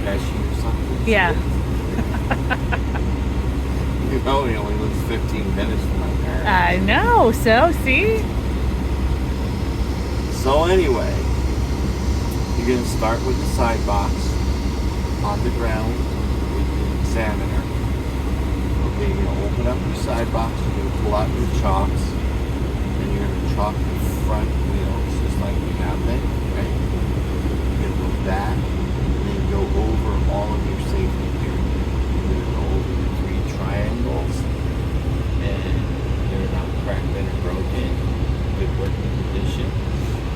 Pesci or something. Yeah. You know, he only lives 15 minutes from my parents. I know. So, see? So anyway, you're going to start with the side box on the ground with the examiner. Okay, you're going to open up your side box, you're going to pull out your chocks, and you're going to chalk the front wheels just like we have them, right? You're going to go back, and then go over all of your safety gear. You're going to go over the 3 triangles, and they're not cracked and broken, good working condition.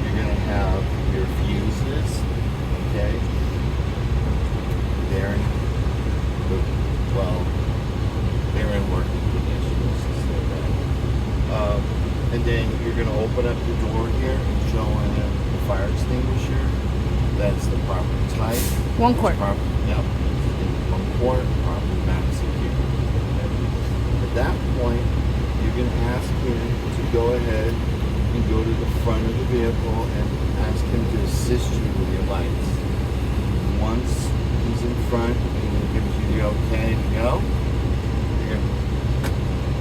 You're going to have your fuses, okay? They're in, they're in working condition, let's just say that. And then you're going to open up the door here and show them the fire extinguisher. That's the proper type. 1 quart. Yep. 1 quart, properly mounted secure. At that point, you're going to ask him to go ahead and go to the front of the vehicle and ask him to assist you with your lights. Once he's in front and he gives you the okay to go, you're going to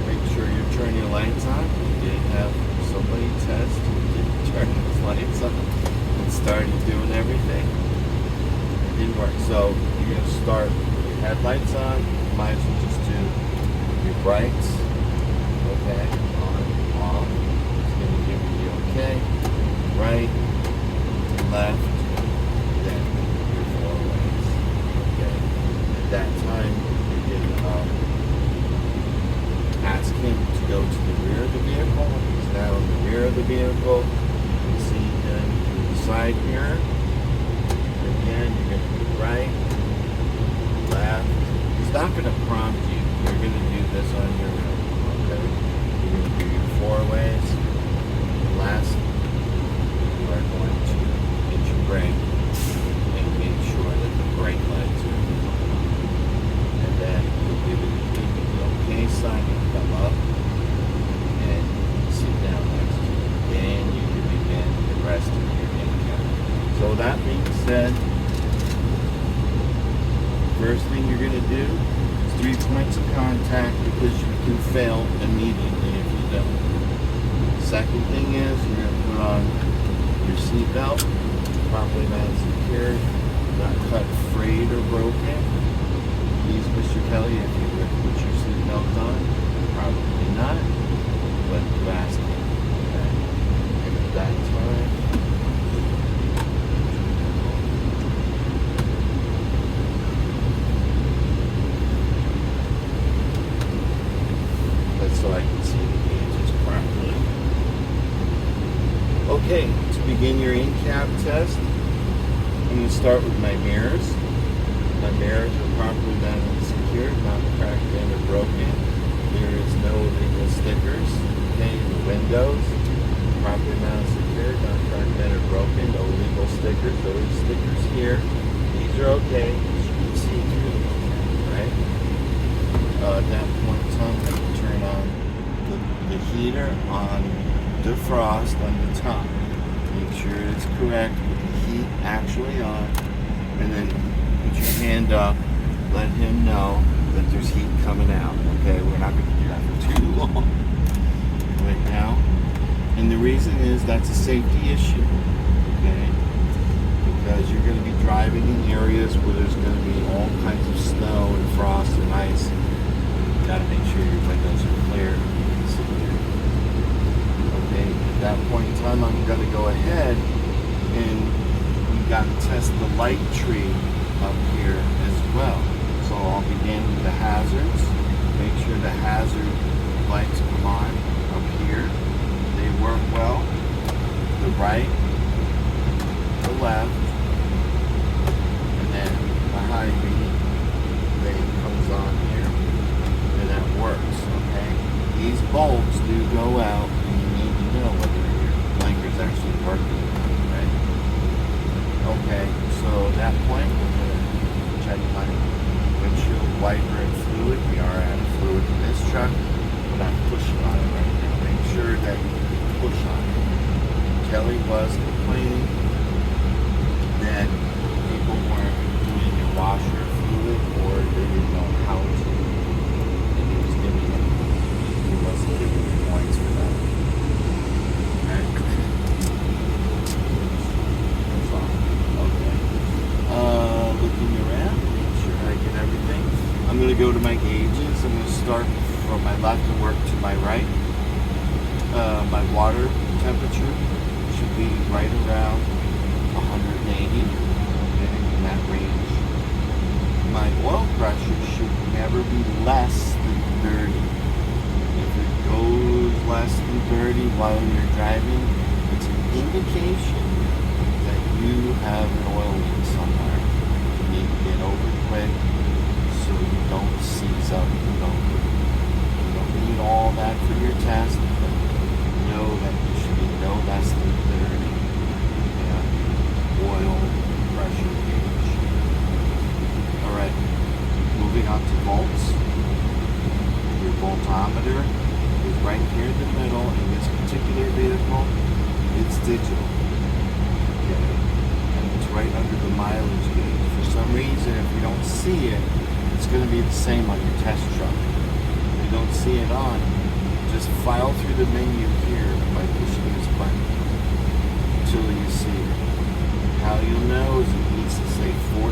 make sure you turn your lights on. You did have somebody test who didn't turn his lights on and started doing everything. It didn't work. So you're going to start with your headlights on. You might as well just do your brights. Okay, on, off. It's going to give you the okay. Right, left, then your 4 ways. Okay. At that time, you can ask him to go to the rear of the vehicle. He's now in the rear of the vehicle. You can see him through the side mirror. Again, you're going to do right, left. He's not going to prompt you. You're going to do this on your own. Okay. You're going to do your 4 ways. And last, you are going to hit your brake and make sure that the brake lights are on. And then you'll give it the okay sign and come up and sit down next to it. Then you can begin the rest of your in-cab. So that being said, first thing you're going to do is 3 points of contact because you can fail immediately if you don't. Second thing is you're going to put on your seatbelt, properly mounted secured, not cut, frayed, or broken. Please, Mr. Kelly, if you would put your seatbelt on, probably not, but you asked me. Okay. And at that time, that's so I can see the gauges properly. Okay, to begin your in-cab test, I'm going to start with my mirrors. My mirrors are properly mounted and secured, not cracked and or broken. There is no illegal stickers. Okay, the windows, properly mounted and secured, not cracked and or broken. No illegal stickers. There are stickers here. These are okay. You can see through them, right? At that point in time, I'm going to turn on the heater on defrost on the top. Make sure it's correct with the heat actually on, and then put your hand up, let him know that there's heat coming out. Okay, we're not going to do that for too long right now. And the reason is that's a safety issue, okay? Because you're going to be driving in areas where there's going to be all kinds of snow and frost and ice. You got to make sure your windows are clear and secure. Okay, at that point in time, I'm going to go ahead and we've got to test the light tree up here as well. So I'll begin with the hazards. Make sure the hazard lights come on up here. They work well. The right, the left, and then the high beam thing comes on here, and that works. Okay, these bulbs do go out, and you need to know whether your blinker's actually working. Right? Okay, so at that point, we're going to check my windshield wiper and fluid. We are out of fluid in this truck. We're not pushing on it right now. Make sure that you push on it. Kelly was complaining that people weren't doing your wash to go to my gauges. I'm going to start from my left and work to my right. My water temperature should be right around 180, in that range. My oil pressure should never be less than 30. If it goes less than 30 while you're driving, it's an indication that you have an oil leak somewhere. You need to get over quick so you don't seize up the boat. You don't need all that for your test, but know that you should be no less than 30 oil pressure gauge. Alright, moving on to volts. Your voltometer is right here in the middle. In this particular vehicle, it's digital. Okay, and it's right under the mileage gauge. For some reason, if you don't see it, it's going to be the same on your test truck. If you don't see it on, just file through the menu here by pushing this button until you see it. How you'll know is it needs to say 14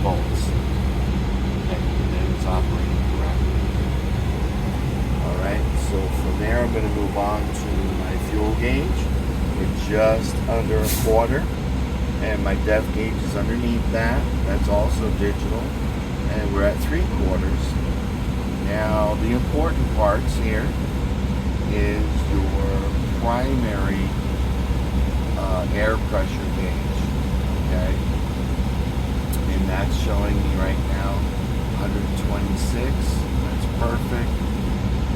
volts. Okay, and then it's operating correctly. Alright, so from there I'm going to move on to my fuel gauge. We're just under a quarter. And my depth gauge is underneath that. That's also digital. And we're at 3/4. Now, the important parts here is your primary air pressure gauge, okay? And that's showing me right now 126. That's perfect.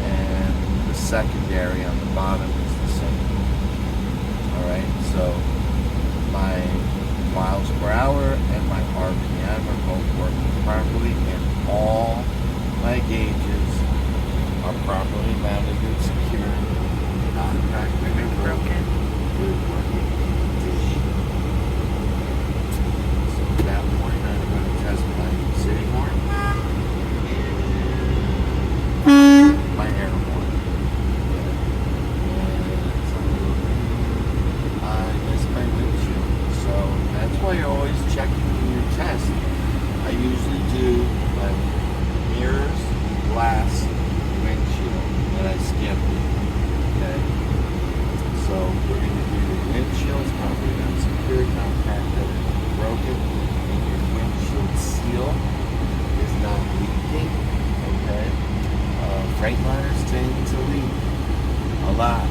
And the secondary on the bottom is the same. Alright, so my miles per hour and my RPM are both working properly, and all my gauges are properly mounted and secured, not cracked or broken. Good working condition. So at that point, I'm going to test my city horn and my air horn. And I missed my windshield. So that's why you're always checking in your test. I usually do my mirrors, glass, windshield, and I skip it. Okay? So we're going to do your windshield's probably not secured, not cracked or broken, and your windshield seal is not leaking. Okay? Freightliners tend to leak a lot.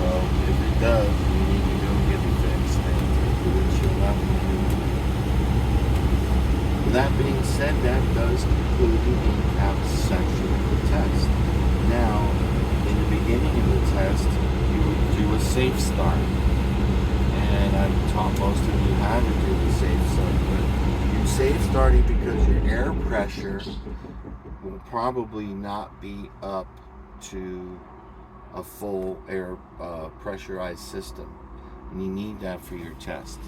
So if it does, you need to go get it fixed and take the windshield out and do it. With that being said, that does conclude the in-cap section of the test. Now, in the beginning of the test, you would do a safe start. And I've taught most of you how to do the safe start. But you're safe starting because your air pressure will probably not be up to a full air pressurized system. And you need that for your test.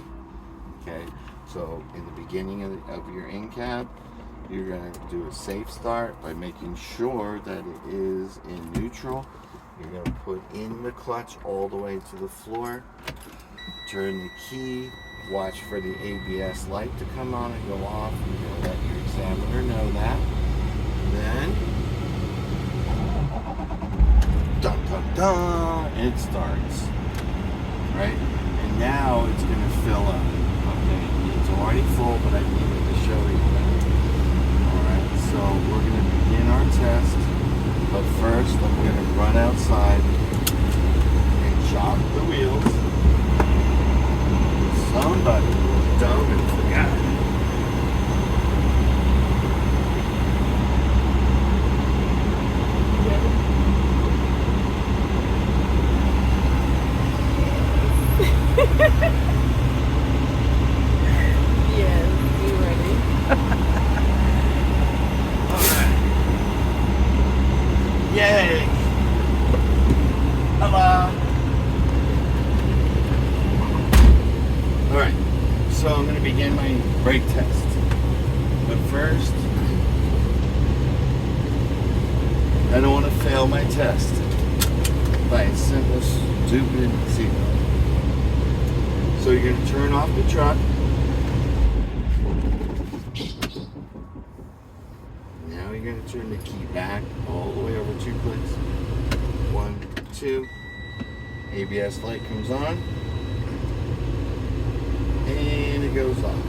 Okay? So in the beginning of your in-cab, you're going to do a safe start by making sure that it is in neutral. You're going to put in the clutch all the way to the floor. Turn the key. Watch for the ABS light to come on and go off. You're going to let your examiner know that. Then, dun dun dun, it starts. Right? And now it's going to fill up. Okay? It's already full, but I needed to show you that. Alright, so we're going to begin our test. But first, I'm going to run outside and shock the wheels. Somebody was dumb and forgot. Yes, you ready? Alright. Yay! Hello! Alright, so I'm going to begin my brake test. But first, I don't want to fail my test by a simple, stupid seatbelt. So you're going to turn off the truck. you're going to turn the key back all the way over 2 clicks. 1, 2. ABS light comes on. And it goes off.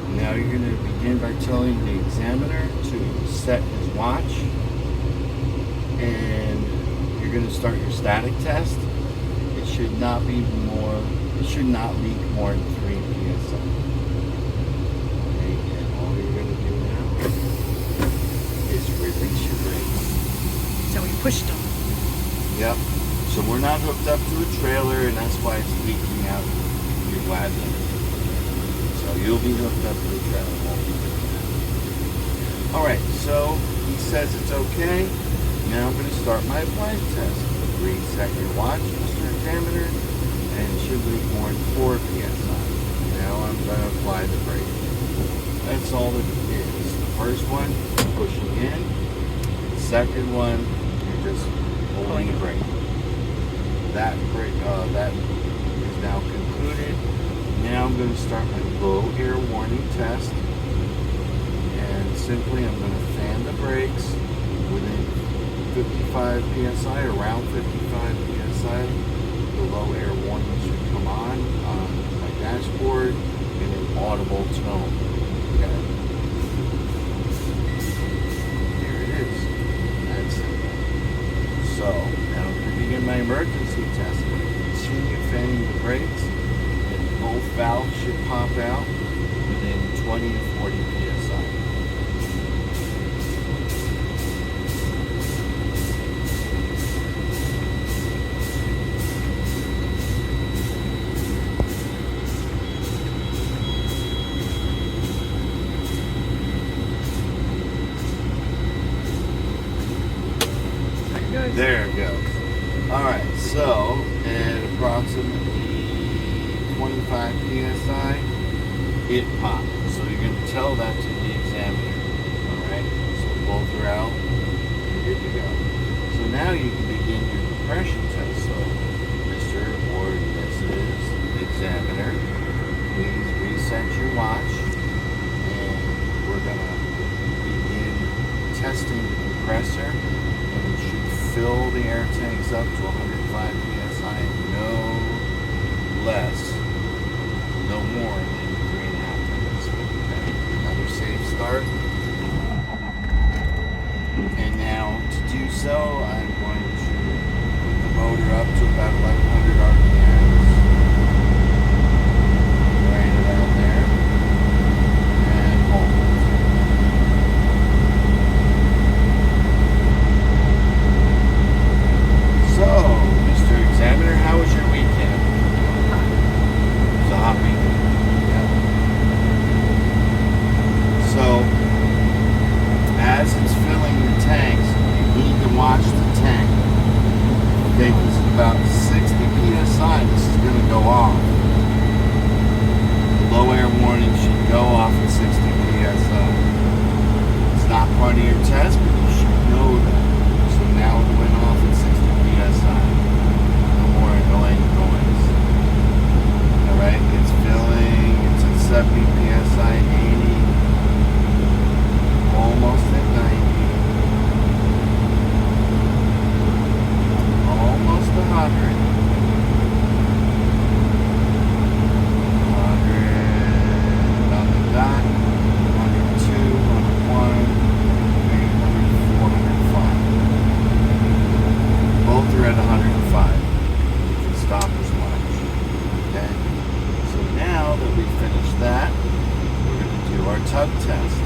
Now you're going to begin by telling the examiner to set his watch. And you're going to start your static test. It should not leak more than 3 psi. Okay, and all you're going to do now is release your brakes. So we pushed them. Yep. So we're not hooked up to a trailer, and that's why it's leaking out your wagon. So you'll be hooked up to a trailer. Alright, so he says it's okay. Now I'm going to start my appliance test. Reset your watch, Mr. Examiner, and it should leak more than 4 psi. Now I'm going to apply the brake. That's all it is. The first one, pushing in. The second one, you're just holding the brake. That is now concluded. Now I'm going to start my low air warning test. And simply I'm going to fan the brakes within 55 psi, around 55 psi. The low air warning should come on my dashboard in an audible tone. Okay. Here it is. That's it. So now I'm going to begin my emergency test. I'm going to continue fanning the brakes, and both valves should pop out within 20 to 40 psi. There it goes. Alright, so at approximately 25 psi, it popped. So you're going to tell that to the examiner. Alright, so both are out. You're good to go. So now you can begin your compression test. So, Mr. or Mrs. Examiner, please reset your watch. And we're going to begin testing the compressor. And it should fill the air tanks up to 105 psi, no less, no more than 3.5 minutes. Okay. Another safe start. And now to do so, I'm going to put the motor up to about 1100 RPMs. Right around there. And hold. So, Mr. Examiner, how was your weekend? It was a hot weekend. Yeah. So, as it's filling the tanks, you need to watch the tank. Okay, because at about 60 psi, this is going to go off. The low air warning should go off at 60 psi. It's not part of your test, but you should know that. So now it went off at 60 psi. No more annoying noise. Alright, it's filling, it's at 70 psi, 80, almost at 90, almost 100, 100 on the dot, 102, 101, 104, 105. Both are at 105. You can stop as much. Okay? So now that we've finished that, we're going to do our tug test.